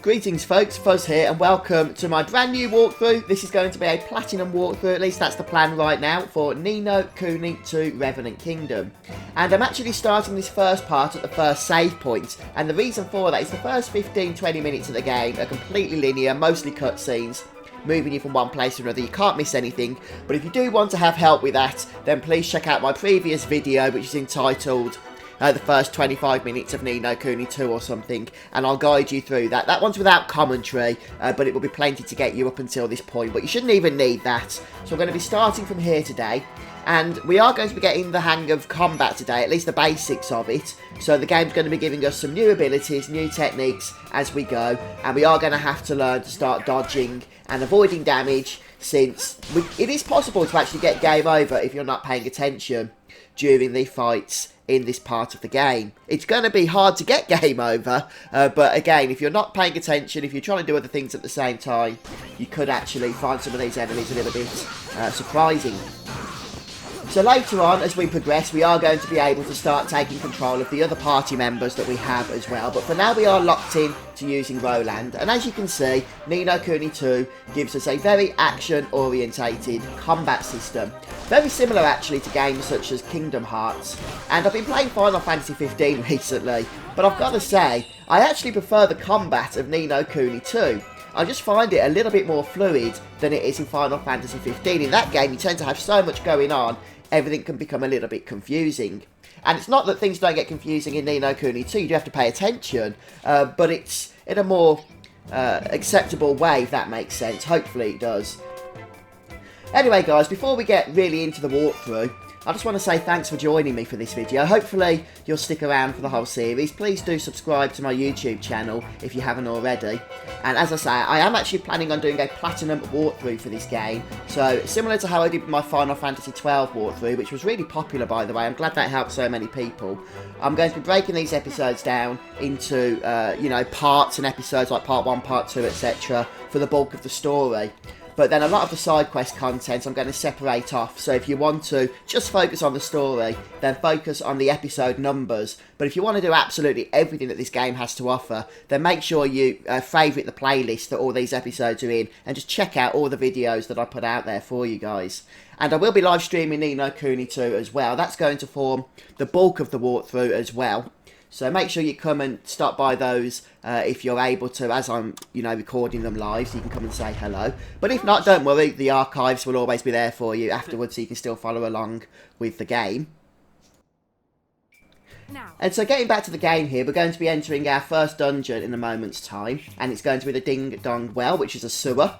Greetings folks, Fuzz here and welcome to my brand new walkthrough. This is going to be a platinum walkthrough, at least that's the plan right now, for No Kuni II Revenant Kingdom. And I'm actually starting this first part at the first save point, and the reason for that is the first 15-20 minutes of the game are completely linear, mostly cutscenes, moving you from one place to another. You can't miss anything, but if you do want to have help with that, then please check out my previous video which is entitled the first 25 minutes of No Kuni II or something, and I'll guide you through that. That one's without commentary, but it will be plenty to get you up until this point, but you shouldn't even need that. So I'm going to be starting from here today, and we are going to be getting the hang of combat today, at least the basics of it. So the game's going to be giving us some new abilities, new techniques as we go, and we are going to have to learn to start dodging and avoiding damage, since it is possible to actually get game over if you're not paying attention during the fights in this part of the game. It's going to be hard to get game over, but again, if you're not paying attention, if you're trying to do other things at the same time, you could actually find some of these enemies a little bit surprising. So later on, as we progress, we are going to be able to start taking control of the other party members that we have as well. But for now, we are locked in to using Roland. And as you can see, No Kuni II gives us a very action-orientated combat system. Very similar, actually, to games such as Kingdom Hearts. And I've been playing Final Fantasy 15 recently, but I've got to say, I actually prefer the combat of No Kuni II. I just find it a little bit more fluid than it is in Final Fantasy 15. In that game, you tend to have so much going on, everything can become a little bit confusing. And it's not that things don't get confusing in No Kuni II, you do have to pay attention, but it's in a more acceptable way, if that makes sense. Hopefully it does. Anyway guys, before we get really into the walkthrough, I just want to say thanks for joining me for this video. Hopefully you'll stick around for the whole series. Please do subscribe to my YouTube channel if you haven't already. And as I say, I am actually planning on doing a platinum walkthrough for this game. So similar to how I did with my Final Fantasy 12 walkthrough, which was really popular by the way. I'm glad that helped so many people. I'm going to be breaking these episodes down into, you know, parts and episodes like part 1, part 2, etc. for the bulk of the story. But then a lot of the side quest content I'm going to separate off, so if you want to just focus on the story, then focus on the episode numbers. But if you want to do absolutely everything that this game has to offer, then make sure you favourite the playlist that all these episodes are in, and just check out all the videos that I put out there for you guys. And I will be live streaming No Kuni II as well. That's going to form the bulk of the walkthrough as well. So make sure you come and stop by those if you're able to, as I'm, you know, recording them live, so you can come and say hello. But if not, don't worry, the archives will always be there for you afterwards, so you can still follow along with the game. And so getting back to the game here, we're going to be entering our first dungeon in a moment's time, and it's going to be the Ding Dong Well, which is a sewer.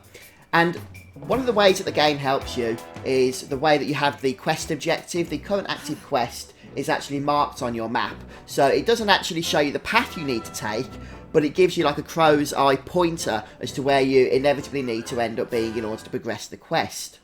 And one of the ways that the game helps you is the way that you have the quest objective. The current active quest is actually marked on your map, so it doesn't actually show you the path you need to take, but it gives you like a crow's eye pointer as to where you inevitably need to end up being in order to progress the quest.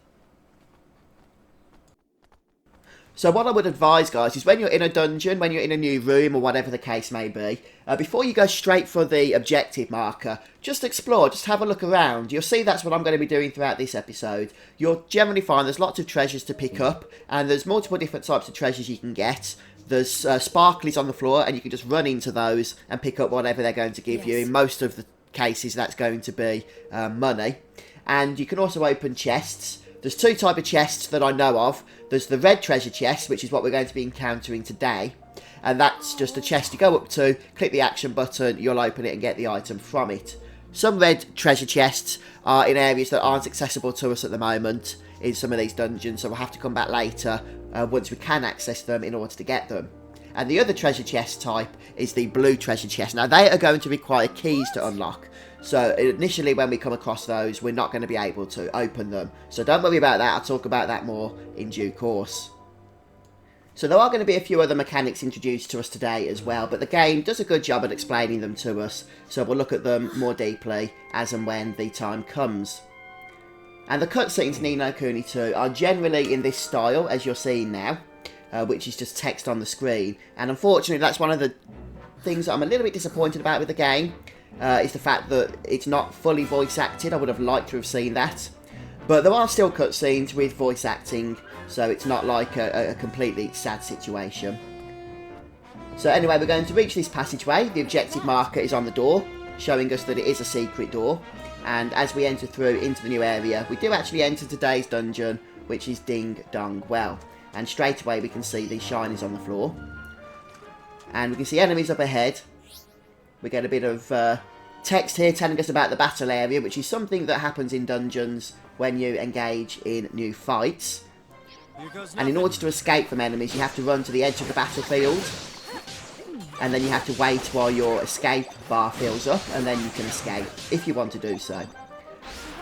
So what I would advise guys is when you're in a dungeon, when you're in a new room or whatever the case may be, before you go straight for the objective marker, just explore, just have a look around. You'll see that's what I'm going to be doing throughout this episode. You'll generally find there's lots of treasures to pick up, and there's multiple different types of treasures you can get. There's sparklies on the floor, and you can just run into those and pick up whatever they're going to give you. In most of the cases that's going to be money. And you can also open chests. There's two types of chests that I know of. There's the red treasure chest, which is what we're going to be encountering today. And that's just a chest you go up to, click the action button, you'll open it and get the item from it. Some red treasure chests are in areas that aren't accessible to us at the moment in some of these dungeons, so we'll have to come back later once we can access them in order to get them. And the other treasure chest type is the blue treasure chest. Now they are going to require keys to unlock. So initially when we come across those, we're not going to be able to open them. So don't worry about that, I'll talk about that more in due course. So there are going to be a few other mechanics introduced to us today as well, but the game does a good job at explaining them to us. So we'll look at them more deeply as and when the time comes. And the cutscenes in No Kuni II are generally in this style, as you're seeing now, which is just text on the screen. And unfortunately that's one of the things that I'm a little bit disappointed about with the game. Is the fact that it's not fully voice acted. I would have liked to have seen that. But there are still cutscenes with voice acting, so it's not like a completely sad situation. So anyway, we're going to reach this passageway. The objective marker is on the door. showing us that it is a secret door. And as we enter through into the new area, we do actually enter today's dungeon, which is Ding Dong Well. And straight away we can see these shinies on the floor. And we can see enemies up ahead. We get a bit of text here telling us about the battle area, which is something that happens in dungeons when you engage in new fights. And in order to escape from enemies, you have to run to the edge of the battlefield. And then you have to wait while your escape bar fills up, and then you can escape, if you want to do so.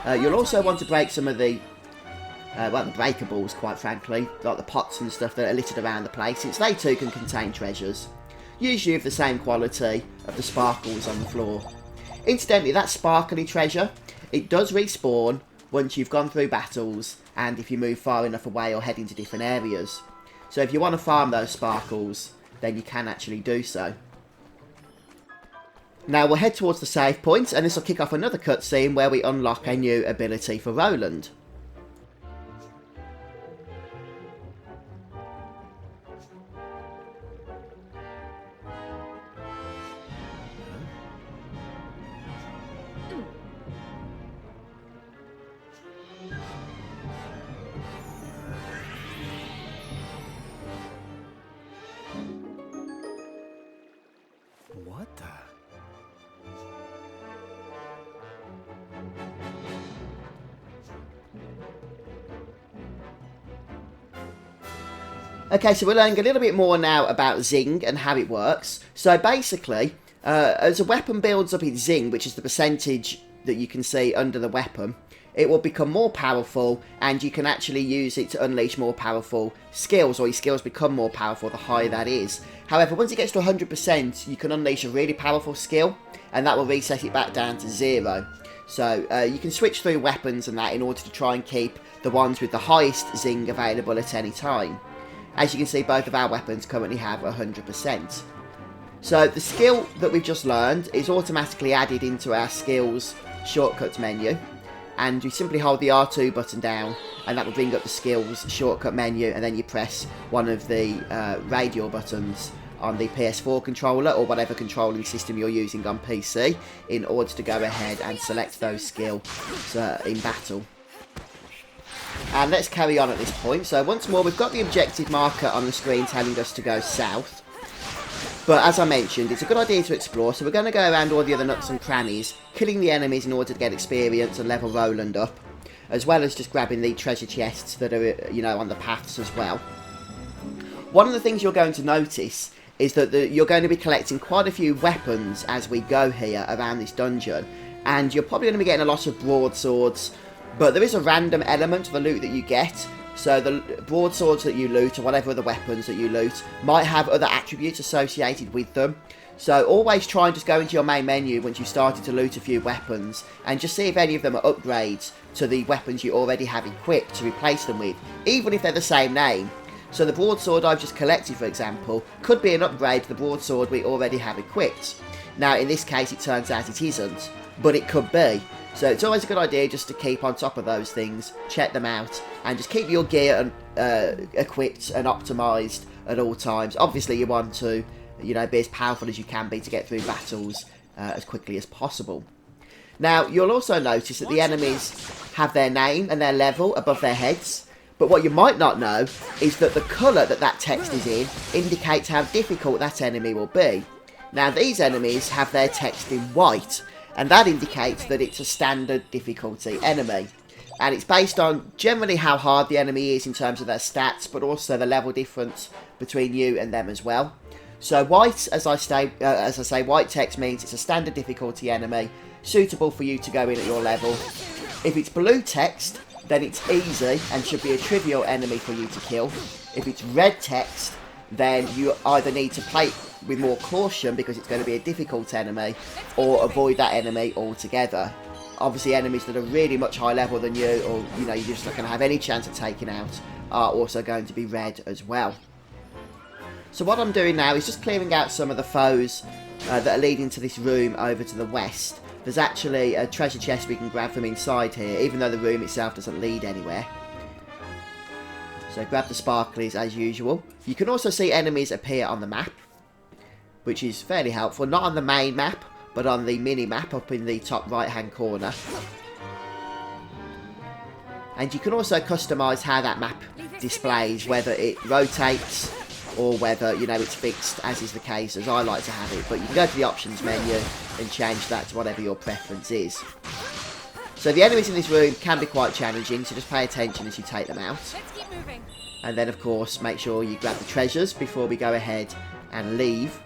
You'll also want to break some of the, well, the breakables, quite frankly, like the pots and stuff that are littered around the place, since they too can contain treasures. Usually of the same quality of the sparkles on the floor. Incidentally, that sparkly treasure, it does respawn once you've gone through battles, and if you move far enough away or head into different areas. So if you want to farm those sparkles, then you can actually do so. Now we'll head towards the save point, and this will kick off another cutscene where we unlock a new ability for Roland. What the? Okay, so we're learning a little bit more now about Zing and how it works. So basically, as a weapon builds up its Zing, which is the percentage that you can see under the weapon, it will become more powerful, and you can actually use it to unleash more powerful skills, or your skills become more powerful the higher that is. However, once it gets to 100%, you can unleash a really powerful skill, and that will reset it back down to 0. So you can switch through weapons and that in order to try and keep the ones with the highest Zing available at any time. As you can see, both of our weapons currently have 100%. So the skill that we've just learned is automatically added into our skills shortcuts menu. And you simply hold the R2 button down, and that will bring up the skills shortcut menu, and then you press one of the radial buttons on the PS4 controller or whatever controlling system you're using on PC in order to go ahead and select those skills in battle. And let's carry on at this point. So once more, we've got the objective marker on the screen telling us to go south. But as I mentioned, it's a good idea to explore, so we're going to go around all the other nooks and crannies, killing the enemies in order to get experience and level Roland up, as well as just grabbing the treasure chests that are, you know, on the paths as well. One of the things you're going to notice is that you're going to be collecting quite a few weapons as we go here around this dungeon, and you're probably going to be getting a lot of broadswords, but there is a random element to the loot that you get. So the broadswords that you loot, or whatever other weapons that you loot, might have other attributes associated with them. So always try and just go into your main menu once you've started to loot a few weapons, and just see if any of them are upgrades to the weapons you already have equipped to replace them with, even if they're the same name. So the broadsword I've just collected, for example, could be an upgrade to the broadsword we already have equipped. Now in this case it turns out it isn't, but it could be. So it's always a good idea just to keep on top of those things, check them out, and just keep your gear equipped and optimised at all times. Obviously you want to, you know, be as powerful as you can be to get through battles as quickly as possible. Now you'll also notice that the enemies have their name and their level above their heads, but what you might not know is that the colour that text is in indicates how difficult that enemy will be. Now these enemies have their text in white, and that indicates that it's a standard difficulty enemy. And it's based on generally how hard the enemy is in terms of their stats, but also the level difference between you and them as well. So white, as I say, white text means it's a standard difficulty enemy, suitable for you to go in at your level. If it's blue text, then it's easy and should be a trivial enemy for you to kill. If it's red text, then you either need to play with more caution because it's going to be a difficult enemy, or avoid that enemy altogether. Obviously enemies that are really much higher level than you, or you know, you're just not going to have any chance of taking out, are also going to be red as well. So what I'm doing now is just clearing out some of the foes that are leading to this room over to the west. There's actually a treasure chest we can grab from inside here, even though the room itself doesn't lead anywhere. So grab the sparklies as usual. You can also see enemies appear on the map, which is fairly helpful. Not on the main map, but on the mini-map up in the top right-hand corner. And you can also customise how that map displays, whether it rotates or whether, you know, it's fixed, as is the case, as I like to have it. But you can go to the options menu and change that to whatever your preference is. So the enemies in this room can be quite challenging, so just pay attention as you take them out. Let's keep moving. And then, of course, make sure you grab the treasures before we go ahead and leave.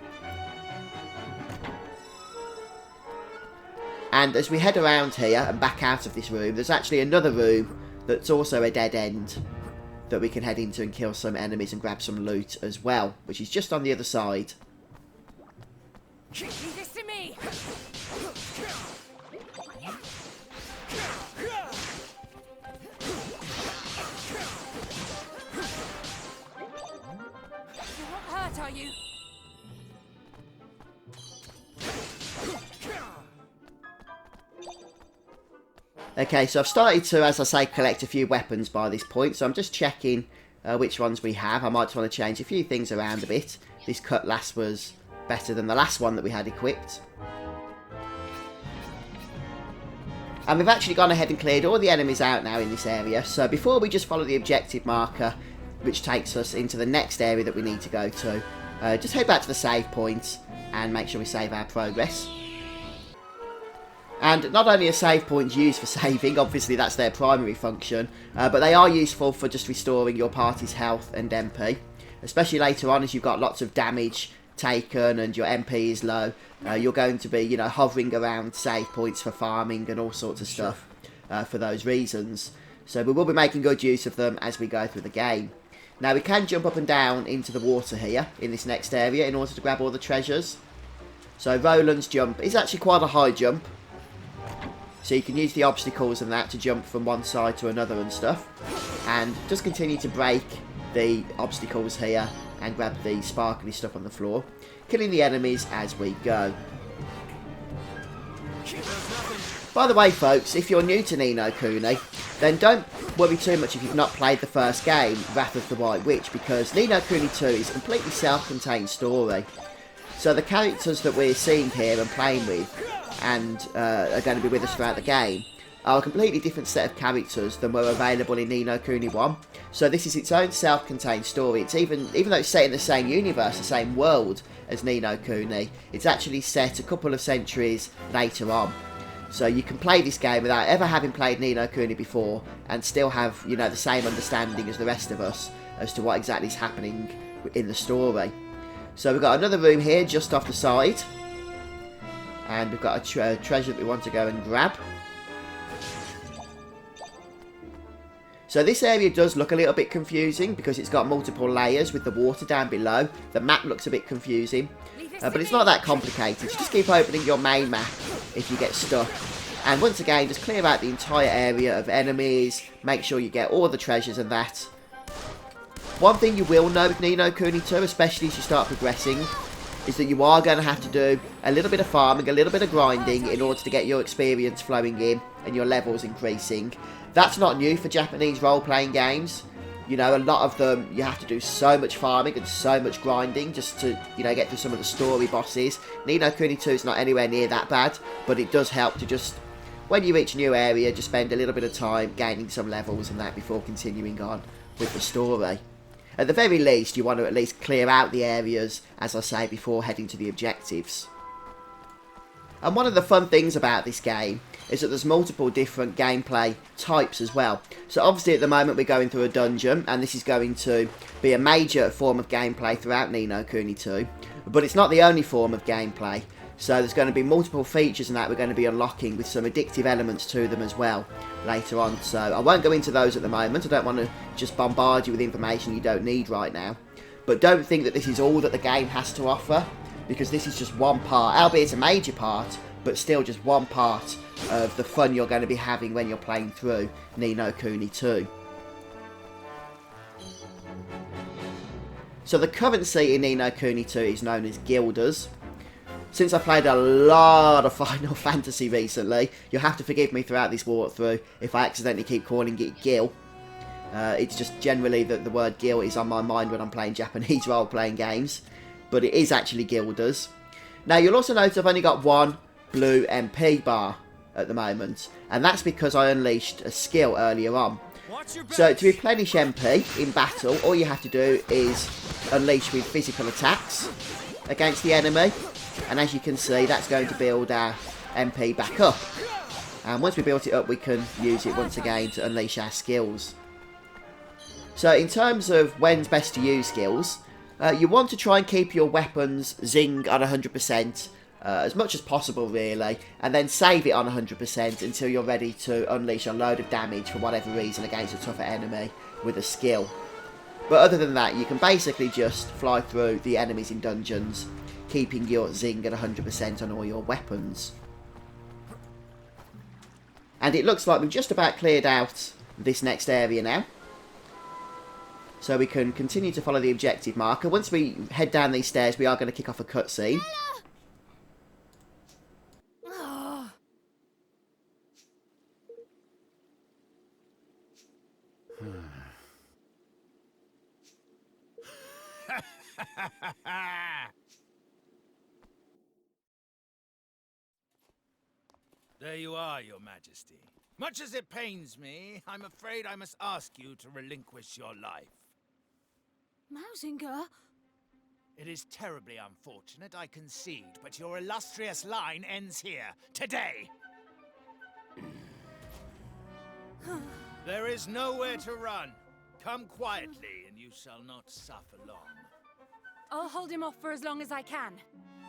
And as we head around here and back out of this room, there's actually another room that's also a dead end that we can head into and kill some enemies and grab some loot as well, which is just on the other side. Leave this to me. You're not hurt, are you? Okay, so I've started to, as I say, collect a few weapons by this point, so I'm just checking which ones we have. I might just want to change a few things around a bit. This cutlass was better than the last one that we had equipped. And we've actually gone ahead and cleared all the enemies out now in this area, so before we just follow the objective marker, which takes us into the next area that we need to go to, just head back to the save point and make sure we save our progress. And not only are save points used for saving, obviously that's their primary function, but they are useful for just restoring your party's health and MP, especially later on as you've got lots of damage taken and your MP is low. You're going to be, you know, hovering around save points for farming and all sorts of stuff for those reasons. So we will be making good use of them as we go through the game. Now we can jump up and down into the water here in this next area in order to grab all the treasures. So Roland's jump is actually quite a high jump. So you can use the obstacles and that to jump from one side to another and stuff. And just continue to break the obstacles here and grab the sparkly stuff on the floor, killing the enemies as we go. By the way, folks, if you're new to Ni no Kuni, then don't worry too much if you've not played the first game, Wrath of the White Witch, because Ni no Kuni II is a completely self-contained story. So the characters that we're seeing here and playing with, and are going to be with us throughout the game, are a completely different set of characters than were available in Ni no Kuni 1. So this is its own self-contained story. It's even though it's set in the same universe, the same world as Ni no Kuni, it's actually set a couple of centuries later on. So you can play this game without ever having played Ni no Kuni before and still have, you know, the same understanding as the rest of us as to what exactly is happening in the story. So we've got another room here just off the side. And we've got a treasure that we want to go and grab. So this area does look a little bit confusing because it's got multiple layers with the water down below. The map looks a bit confusing. But it's not that complicated. So just keep opening your main map if you get stuck. And once again, just clear out the entire area of enemies. Make sure you get all the treasures and that. One thing you will know with Ni no Kuni II, especially as you start progressing, is that you are going to have to do a little bit of farming, a little bit of grinding in order to get your experience flowing in and your levels increasing. That's not new for Japanese role-playing games. You know, a lot of them, you have to do so much farming and so much grinding just to, you know, get through some of the story bosses. Ni no Kuni II is not anywhere near that bad, but it does help to just, when you reach a new area, just spend a little bit of time gaining some levels and that before continuing on with the story. At the very least, you want to at least clear out the areas, as I say, before heading to the objectives. And one of the fun things about this game is that there's multiple different gameplay types as well. So obviously at the moment we're going through a dungeon, and this is going to be a major form of gameplay throughout Ni no Kuni II. But it's not the only form of gameplay. So there's going to be multiple features and that we're going to be unlocking with some addictive elements to them as well later on. So I won't go into those at the moment. I don't want to just bombard you with information you don't need right now. But don't think that this is all that the game has to offer, because this is just one part, albeit a major part, but still just one part of the fun you're going to be having when you're playing through Ni no Kuni II. So the currency in Ni no Kuni II is known as guilders. Since I played a lot of Final Fantasy recently, you'll have to forgive me throughout this walkthrough if I accidentally keep calling it Gil. It's just generally that the word Gil is on my mind when I'm playing Japanese role-playing games. But it is actually guilders. Now, you'll also notice I've only got one blue MP bar at the moment. And that's because I unleashed a skill earlier on. So to replenish MP in battle, all you have to do is unleash with physical attacks against the enemy. And as you can see, that's going to build our MP back up. And once we built it up, we can use it once again to unleash our skills. So in terms of when's best to use skills, you want to try and keep your weapons zing on 100%. As much as possible really, and then save it on 100% until you're ready to unleash a load of damage for whatever reason against a tougher enemy with a skill. But other than that, you can basically just fly through the enemies in dungeons, keeping your zing at 100% on all your weapons. And it looks like we've just about cleared out this next area now. So we can continue to follow the objective marker. Once we head down these stairs, we are going to kick off a cutscene. There you are, Your Majesty. Much as it pains me, I'm afraid I must ask you to relinquish your life. Mausinger? It is terribly unfortunate, I concede, but your illustrious line ends here, today. There is nowhere to run. Come quietly, and you shall not suffer long. I'll hold him off for as long as I can.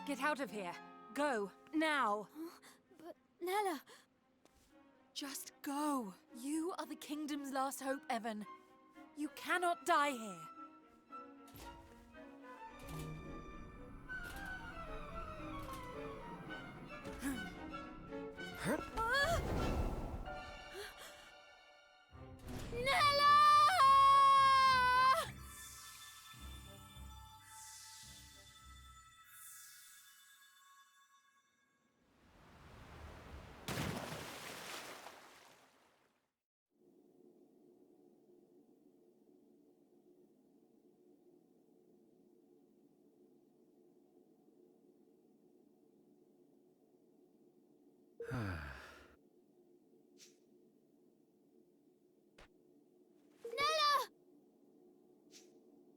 Get out of here. Go. Now. But, Nella... Just go. You are the kingdom's last hope, Evan. You cannot die here. Nella!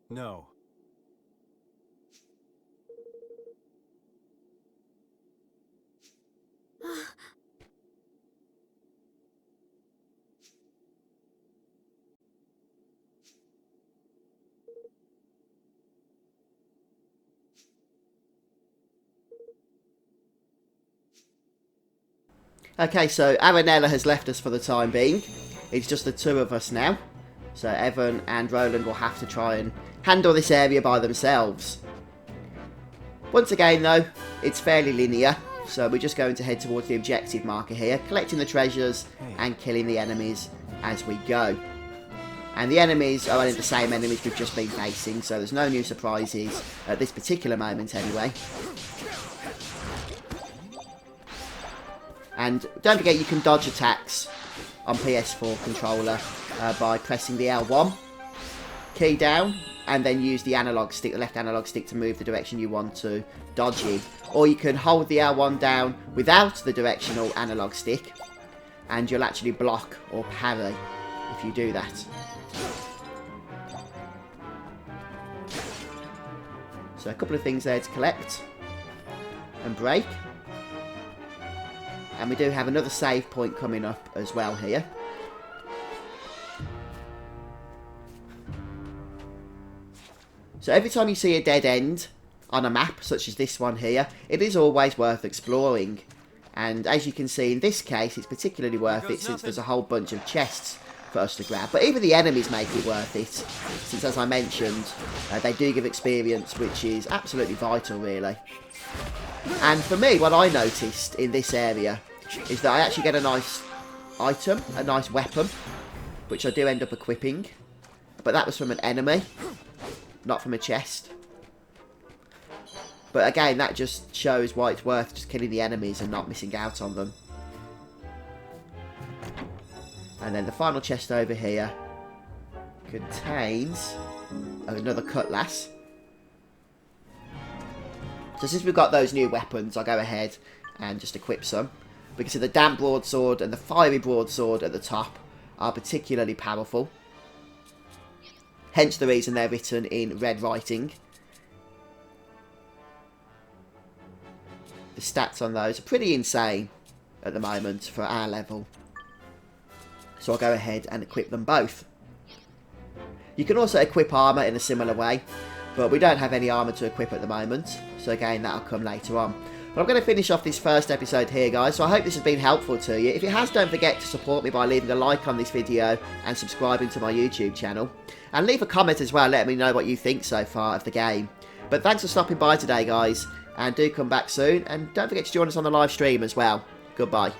No. Okay, so Aranella has left us for the time being. It's just the two of us now. So Evan and Roland will have to try and handle this area by themselves. Once again though, it's fairly linear. So we're just going to head towards the objective marker here, collecting the treasures and killing the enemies as we go. And the enemies are only the same enemies we've just been facing, so there's no new surprises at this particular moment anyway. And don't forget you can dodge attacks on PS4 controller by pressing the L1 key down and then use the analog stick, the left analog stick, to move the direction you want to dodge in. Or you can hold the L1 down without the directional analog stick and you'll actually block or parry if you do that. So a couple of things there to collect and break. And we do have another save point coming up as well here. So every time you see a dead end on a map, such as this one here, it is always worth exploring. And as you can see in this case, it's particularly worth it since there's a whole bunch of chests for us to grab. But even the enemies make it worth it, since as I mentioned, they do give experience, which is absolutely vital really. And for me, what I noticed in this area is that I actually get a nice item, a nice weapon, which I do end up equipping. But that was from an enemy, not from a chest. But again, that just shows why it's worth just killing the enemies and not missing out on them. And then the final chest over here contains another cutlass. So since we've got those new weapons, I'll go ahead and just equip some. We can see the damp broadsword and the fiery broadsword at the top are particularly powerful. Hence the reason they're written in red writing. The stats on those are pretty insane at the moment for our level. So I'll go ahead and equip them both. You can also equip armour in a similar way, but we don't have any armour to equip at the moment. So again, that'll come later on. But I'm going to finish off this first episode here, guys, so I hope this has been helpful to you. If it has, don't forget to support me by leaving a like on this video and subscribing to my YouTube channel. And leave a comment as well, letting me know what you think so far of the game. But thanks for stopping by today, guys, and do come back soon. And don't forget to join us on the live stream as well. Goodbye.